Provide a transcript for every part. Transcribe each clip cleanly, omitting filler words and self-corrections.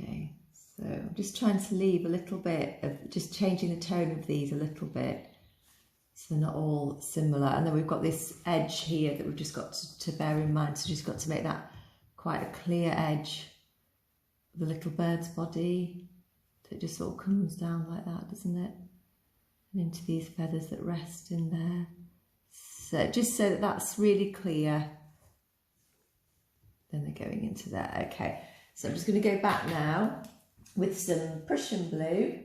Okay, so I'm just trying to leave a little bit of, just changing the tone of these a little bit, so they're not all similar. And then we've got this edge here that we've just got to bear in mind, so just got to make that quite a clear edge, the little bird's body, so it just sort of comes down like that, doesn't it? And into these feathers that rest in there. So just so that that's really clear. Then they're going into there. Okay, so I'm just going to go back now with some Prussian blue,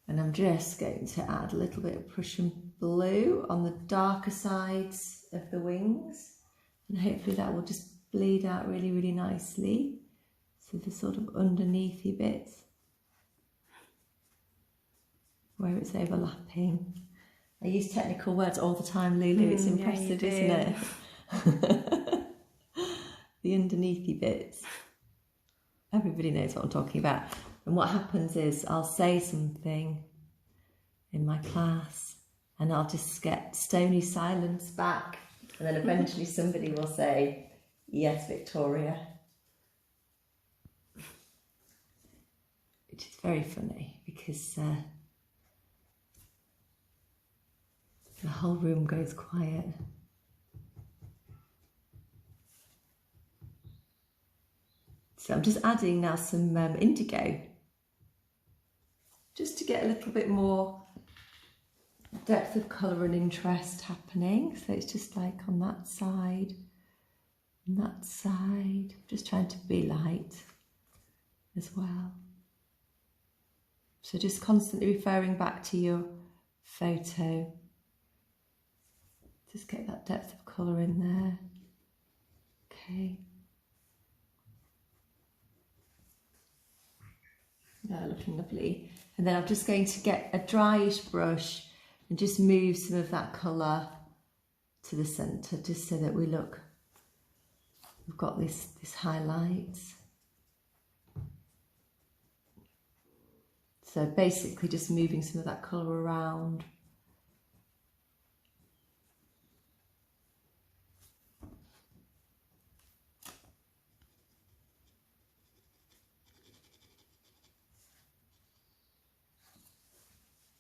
and I'm just going to add a little bit of Prussian blue on the darker sides of the wings, and hopefully that will just bleed out really, really nicely. So the sort of underneathy bits where it's overlapping. I use technical words all the time, Lulu. It's impressive, isn't it? The underneathy bits. Everybody knows what I'm talking about. And what happens is I'll say something in my class and I'll just get stony silence back, and then eventually somebody will say, "Yes, Victoria." Which is very funny because the whole room goes quiet. So I'm just adding now some indigo, just to get a little bit more depth of colour and interest happening. So it's just like on that side and that side, just trying to be light as well. So just constantly referring back to your photo. Just get that depth of colour in there. Okay. Yeah, looking lovely. And then I'm just going to get a dryish brush and just move some of that colour to the centre, just so that we've got this highlight. So basically just moving some of that colour around.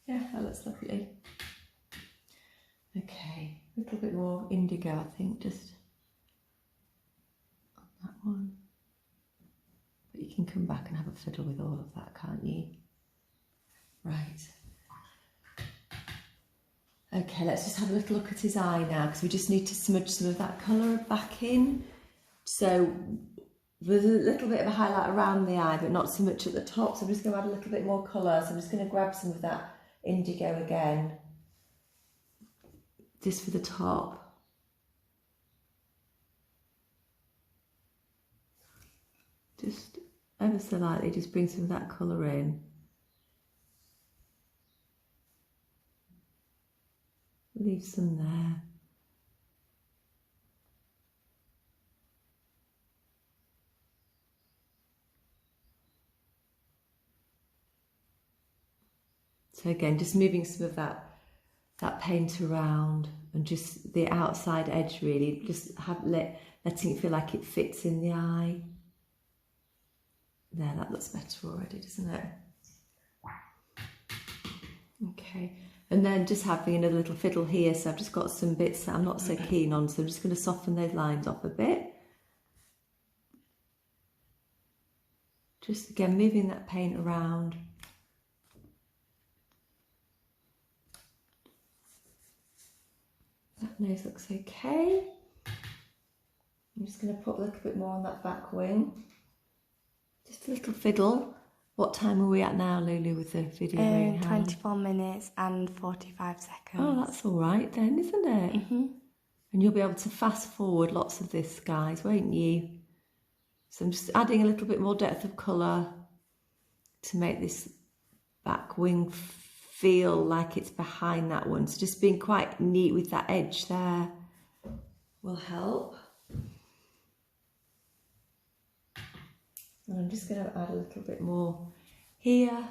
Yeah, that looks lovely. Okay, a little bit more indigo, I think, just on that one. But you can come back and have a fiddle with all of that, can't you? Right. Okay, let's just have a little look at his eye now, because we just need to smudge some of that colour back in. So there's a little bit of a highlight around the eye, but not so much at the top. So I'm just going to add a little bit more colour. So I'm just going to grab some of that indigo again, just for the top. Just ever so lightly, just bring some of that colour in. Leave some there. So again, just moving some of that paint around, and just the outside edge really, just letting it feel like it fits in the eye. There, that looks better already, doesn't it? Okay, and then just having another little fiddle here, so I've just got some bits that I'm not so keen on, so I'm just going to soften those lines off a bit. Just again, moving that paint around. That nose looks okay. I'm just going to put a little bit more on that back wing. Just a little fiddle. What time are we at now, Lulu, with the video going? 24 minutes and 45 seconds. Oh, that's all right then, isn't it? Mm-hmm. And you'll be able to fast forward lots of this, guys, won't you? So I'm just adding a little bit more depth of colour to make this back wing feel like it's behind that one. So just being quite neat with that edge there will help. And I'm just going to add a little bit more here.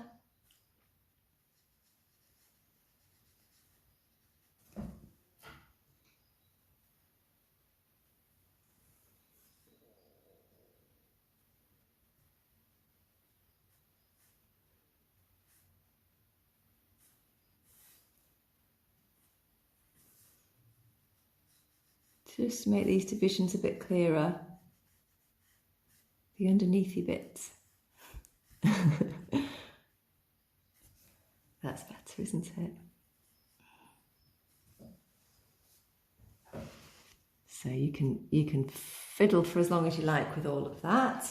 Just to make these divisions a bit clearer. The underneathy bits. That's better, isn't it? So you can fiddle for as long as you like with all of that.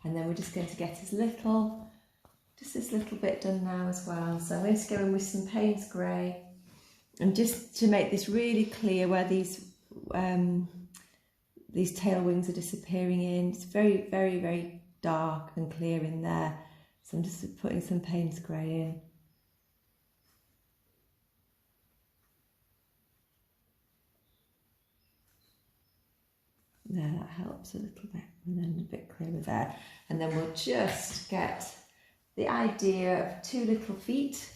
And then we're just going to get just this little bit done now as well. So I'm going to go in with some Payne's grey, and just to make this really clear where these tail wings are disappearing in. It's very, very, very dark and clear in there. So I'm just putting some Payne's grey in. There, that helps a little bit, and then a bit clearer there. And then we'll just get the idea of two little feet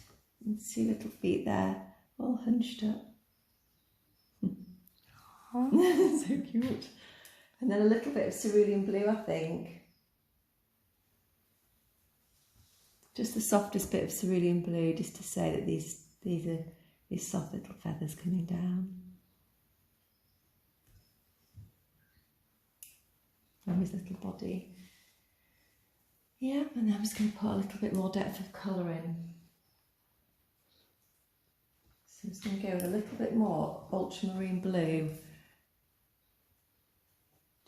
there, all hunched up. So cute. And then a little bit of cerulean blue, I think. Just the softest bit of cerulean blue, just to say that these are these soft little feathers coming down. And his little body. Yeah, and then I'm just going to put a little bit more depth of colour in. So I'm just going to go with a little bit more ultramarine blue.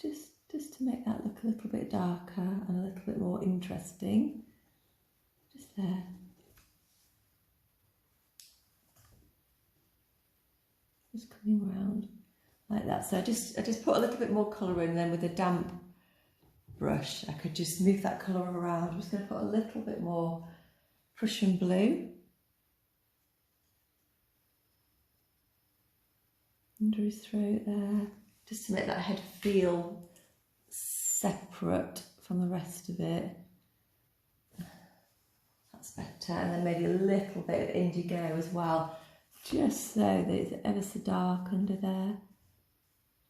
Just to make that look a little bit darker and a little bit more interesting. Just there. Just coming around like that. So I just put a little bit more colour in, and then with a damp brush I could just move that colour around. I'm just going to put a little bit more Prussian blue under his throat there, just to make that head feel separate from the rest of it. That's better. And then maybe a little bit of indigo as well, just so that it's ever so dark under there,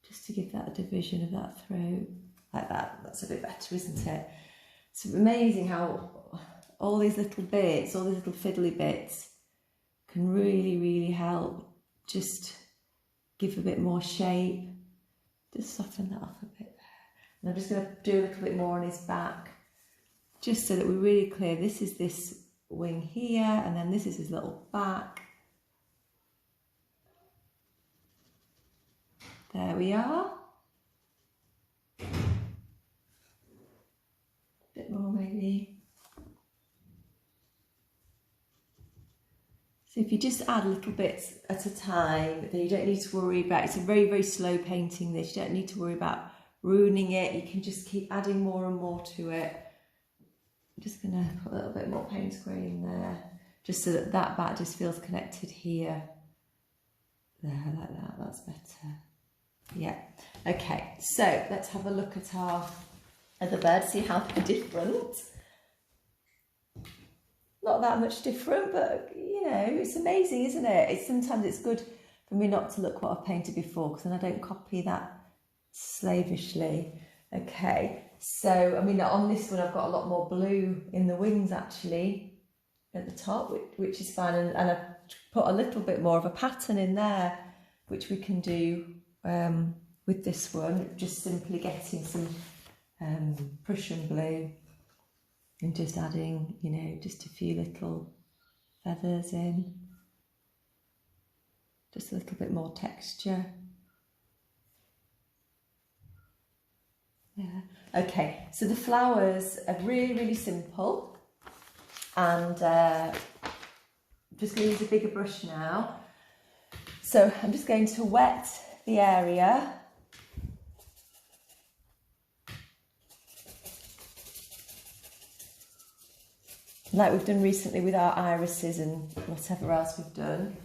just to give that a division of that throat, like that. That's a bit better, isn't it? It's amazing how all these little bits, all these little fiddly bits can really, really help just give a bit more shape. Just soften that off a bit there. And I'm just going to do a little bit more on his back, just so that we're really clear. This is this wing here, and then this is his little back. There we are. A bit more maybe. So if you just add little bits at a time, then you don't need to worry about, it's a very, very slow painting this, you don't need to worry about ruining it, you can just keep adding more and more to it. I'm just going to put a little bit more Payne's grey in there, just so that that back just feels connected here. There, like that, that's better. Yeah, okay, so let's have a look at our other birds, see how they're different. Not that much different, but you know, it's amazing, isn't it? Sometimes it's good for me not to look what I've painted before, because then I don't copy that slavishly. Okay, so I mean, on this one I've got a lot more blue in the wings actually at the top, which is fine, and I've put a little bit more of a pattern in there, which we can do with this one, just simply getting some Prussian blue and just adding, you know, just a few little feathers in, just a little bit more texture. Yeah. Okay, so the flowers are really, really simple, and I'm just going to use a bigger brush now. So I'm just going to wet the area. Like we've done recently with our irises and whatever else we've done.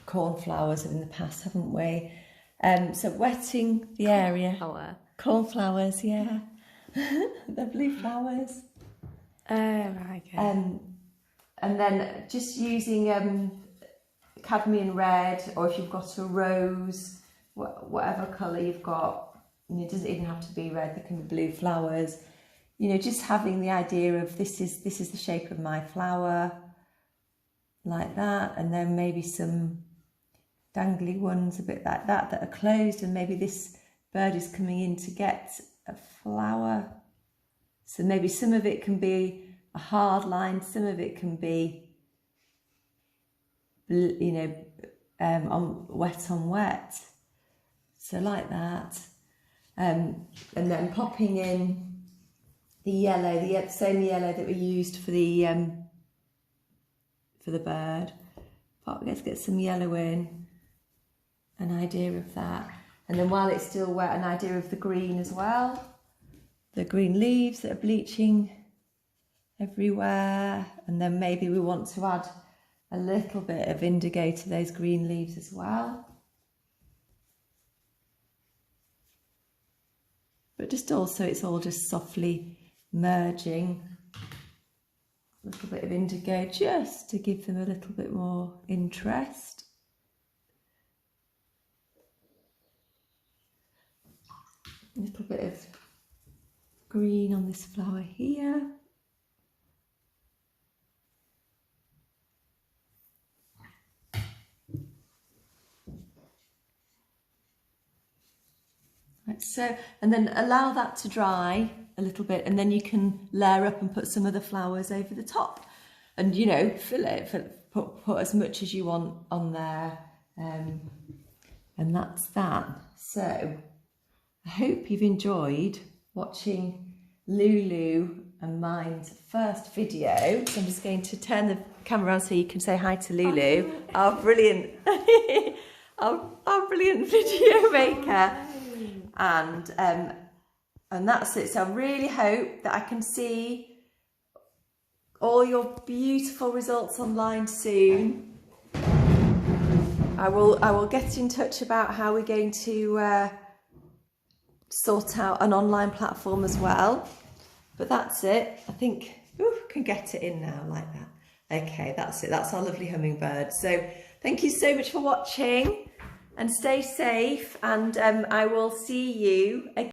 Cornflowers in the past, haven't we? So wetting the area. Cornflowers, yeah. The blue flowers. Right, okay. And then just using cadmium red, or if you've got a rose, whatever colour you've got, and it doesn't even have to be red, there can be blue flowers. You know, just having the idea of this is the shape of my flower, like that, and then maybe some dangly ones a bit like that are closed, and maybe this bird is coming in to get a flower. So maybe some of it can be a hard line, some of it can be, you know, on wet. So like that. And then popping in the yellow, the same yellow that we used for the bird. Let's get some yellow in, an idea of that. And then while it's still wet, an idea of the green as well. The green leaves that are bleaching everywhere. And then maybe we want to add a little bit of indigo to those green leaves as well. But just also, it's all just softly merging. A little bit of indigo just to give them a little bit more interest. A little bit of green on this flower here. Like so, and then allow that to dry a little bit, and then you can layer up and put some of the flowers over the top, and you know, fill it, put as much as you want on there, and that's that. So I hope you've enjoyed watching Lulu and mine's first video. So I'm just going to turn the camera around so you can say hi to Lulu, our brilliant our brilliant video maker. And that's it. So I really hope that I can see all your beautiful results online soon. I will get in touch about how we're going to sort out an online platform as well. But that's it. I think can get it in now like that. Okay, that's it. That's our lovely hummingbird. So thank you so much for watching, and stay safe, and I will see you again.